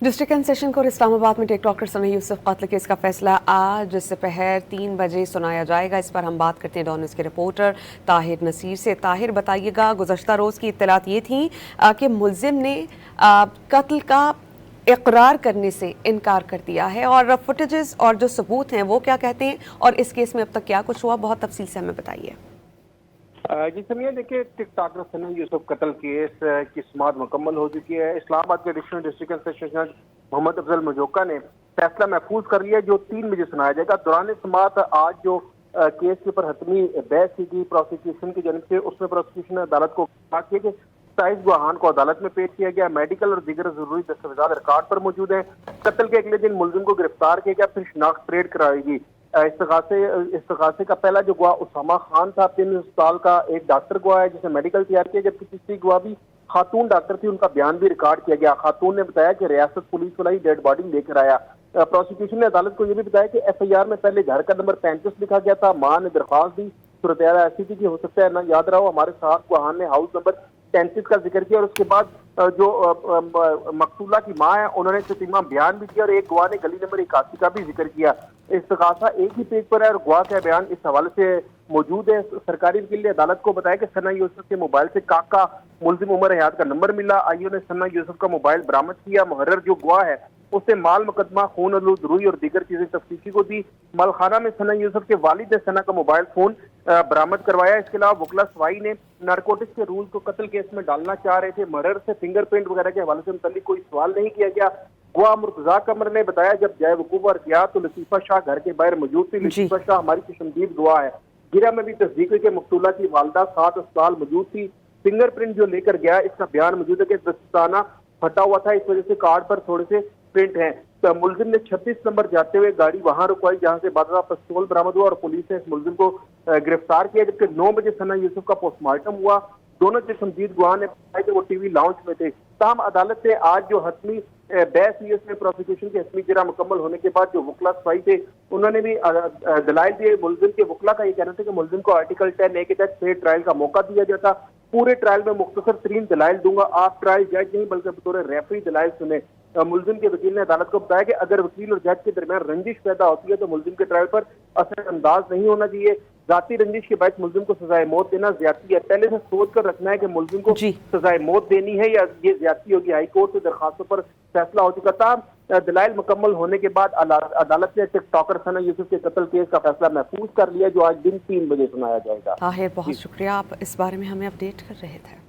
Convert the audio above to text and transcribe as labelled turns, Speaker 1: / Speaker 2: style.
Speaker 1: District session court Islamabad में TikToker सना यूसुफ कत्ल case का फैसला आज दोपहर 3 बजे सुनाया जाएगा। इस पर हम बात करते हैं डॉन न्यूज़ के रिपोर्टर ताहिर नसीर से। ताहिर, बताइएगा, गुज़श्ता रोज़ की इत्तलात ये थी कि मुल्जिम ने कत्ल का इकरार करने से इनकार कर दिया है, और फुटेजेस और जो सबूत हैं वो क्या कहते हैं, और इस केस में अब तक क्या कुछ हुआ, बहुत तफसील से हमें बताइए।
Speaker 2: जी समिया, देखिए, टिकटॉकर सना यूसुफ कत्ल केस की समाअत मुकम्मल हो चुकी है। इस्लामाबाद के एडिशनल डिस्ट्रिक्ट सेशन जज मोहम्मद अफजल मजोका ने फैसला महफूज कर लिया, जो 3 बजे सुनाया जाएगा। दौरान समाअत आज जो केस के ऊपर हतमी बहस की गई प्रोसिक्यूशन की जानब से, उसमें प्रोसिक्यूशन ने अदालत को कहा कि 27 गवाहान को अदालत में पेश किया गया। मेडिकल और दीगर जरूरी दस्तावेजात रिकॉर्ड पर मौजूद है। कत्ल के अगले दिन मुलजिम को गिरफ्तार किया गया, फिर शनाख्त परेड कराएगी। इस्तगासे का पहला जो गवाह उसामा खान था, 3 साल का एक डॉक्टर गवाह है जिसने मेडिकल तैयार किया, जबकि तीसरी गवाह भी खातून डॉक्टर थी, उनका बयान भी रिकॉर्ड किया गया। खातून ने बताया कि रियासत पुलिस वाला ही डेड बॉडी लेकर आया। प्रोसिक्यूशन ने अदालत को यह भी बताया कि FIR में पहले घर का नंबर 35 लिखा गया था। मां ने दरख्वास्त दी, सूरत ऐसी थी कि हो सकता है ना याद रहा हो, हमारे साथ गवाहान ने हाउस नंबर 33 का जिक्र किया, और उसके बाद जो मकतूला की मां है उन्होंने शतीमा बयान भी दिया, और एक गवाह ने गली नंबर 81 का भी जिक्र किया। इस्तगासा एक ही पेज पर है और गवाह का बयान इस हवाले से मौजूद है। सरकारी वकील ने अदालत को बताया कि सना यूसुफ के मोबाइल से काका मुल्जिम उमर हयात का नंबर मिला। आईओ ने सना यूसुफ का मोबाइल बरामद किया। मुहर्रर जो गवाह है उससे माल मुकदमा, खून आलूद रुई और दीगर चीजें तफ्तीशी को दी। मालखाना में सना यूसुफ के वालिद ने सना का मोबाइल फोन बरामद करवाया। इसके अलावा वकला सवाई ने नारकोटिक्स के रूल को कत्ल केस में डालना चाह रहे थे। मुहर्रर से फिंगरप्रिंट वगैरह के हवाले से मुतल्लिक कोई सवाल नहीं किया गया। गवाह मुर्तजा कमर ने बताया, जब जय वकूफ और किया तो लतीफा शाह घर के बाहर मौजूद थी। लतीफा शाह हमारी चशमदीद गवाह है। गिरा में भी तस्दीक हुई कि मकतूला की वालदा 7 अस्पताल मौजूद थी। फिंगरप्रिंट जो लेकर गया, इसका बयान मौजूद है कि दस्ताना फटा हुआ था, इस वजह से कार्ड पर थोड़े से प्रिंट हैं। तो मुलजिम ने 36 नंबर जाते हुए गाड़ी वहां रुकवाई, जहां से बादशाह पिस्तौल बरामद हुआ और पुलिस ने इस मुलजिम को गिरफ्तार किया। जबकि 9 बजे सना यूसुफ का पोस्टमार्टम हुआ। दोनों चशमदीद गवाह ने बताया कि वो टीवी लाउंज में थे। ताहम अदालत से आज जो हतमी बहस हुई, उसमें प्रोसिक्यूशन की हतमी गिरा मुकम्मल होने के बाद जो वकला सफाई थे उन्होंने भी दलाइल दिए। मुलजिम के वकला का ये कहना था कि मुलजिम को आर्टिकल 10A के तहत फेयर ट्रायल का मौका दिया जाता। पूरे ट्रायल में मुख्तसर तरीन दलाइल दूंगा, आप ट्रायल जज नहीं बल्कि बतौर रेफरी दलाइल सुने। मुलजिम के वकील ने अदालत को बताया कि अगर वकील और जज के दरमियान रंजिश पैदा होती है तो मुलजिम के ट्रायल पर असर अंदाज नहीं होना चाहिए। जाती रंजिश के बाद मुलजिम को सजाए मौत देना ज्यादती है। पहले से सोच कर रखना है कि मुलजिम को सजाए मौत देनी है या ये ज्यादती होगी। हाईकोर्ट से दरखास्तों पर फैसला हो चुका था। दलाइल मुकम्मल होने के बाद अदालत ने टिकटॉकर सना यूसुफ के कत्ल केस का फैसला महफूज कर लिया, जो आज दिन 3 बजे सुनाया जाएगा।
Speaker 1: ताहिर, बहुत शुक्रिया, आप इस बारे में हमें अपडेट कर रहे थे।